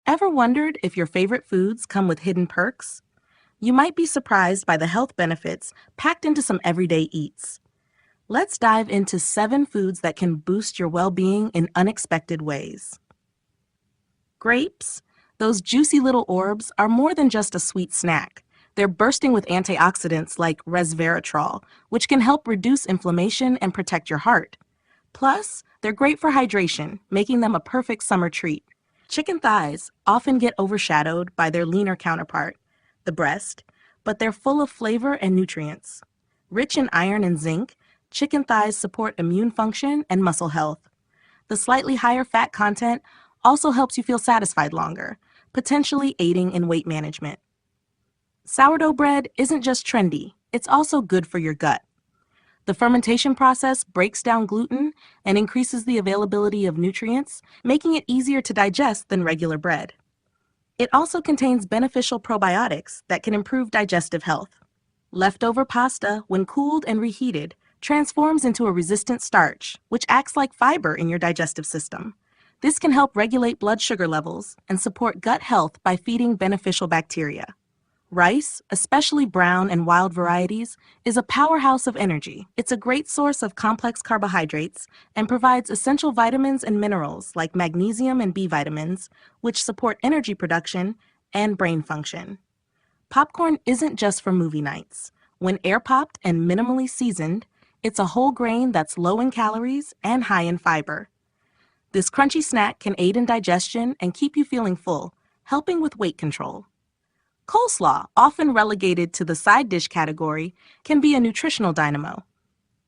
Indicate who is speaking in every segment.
Speaker 1: Ever wondered if your favorite foods come with hidden perks? You might be surprised by the health benefits packed into some everyday eats. Let's dive into 7 foods that can boost your well-being in unexpected ways. Grapes, those juicy little orbs, are more than just a sweet snack. They're bursting with antioxidants like resveratrol, which can help reduce inflammation and protect your heart. Plus, they're great for hydration, making them a perfect summer treat. Chicken thighs often get overshadowed by their leaner counterpart, the breast, but they're full of flavor and nutrients. Rich in iron and zinc, chicken thighs support immune function and muscle health. The slightly higher fat content also helps you feel satisfied longer, potentially aiding in weight management. Sourdough bread isn't just trendy, it's also good for your gut. The fermentation process breaks down gluten and increases the availability of nutrients, making it easier to digest than regular bread. It also contains beneficial probiotics that can improve digestive health. Leftover pasta, when cooled and reheated, transforms into a resistant starch, which acts like fiber in your digestive system. This can help regulate blood sugar levels and support gut health by feeding beneficial bacteria. Rice, especially brown and wild varieties, is a powerhouse of energy. It's a great source of complex carbohydrates and provides essential vitamins and minerals like magnesium and B vitamins, which support energy production and brain function. Popcorn isn't just for movie nights. When air-popped and minimally seasoned, it's a whole grain that's low in calories and high in fiber. This crunchy snack can aid in digestion and keep you feeling full, helping with weight control. Coleslaw, often relegated to the side dish category, can be a nutritional dynamo.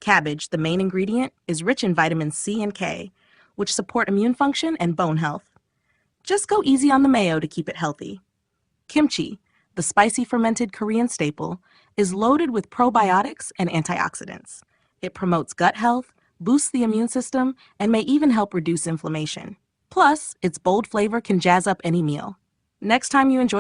Speaker 1: Cabbage, the main ingredient, is rich in vitamins C and K, which support immune function and bone health. Just go easy on the mayo to keep it healthy. Kimchi, the spicy fermented Korean staple, is loaded with probiotics and antioxidants. It promotes gut health, boosts the immune system, and may even help reduce inflammation. Plus, its bold flavor can jazz up any meal. Next time you enjoy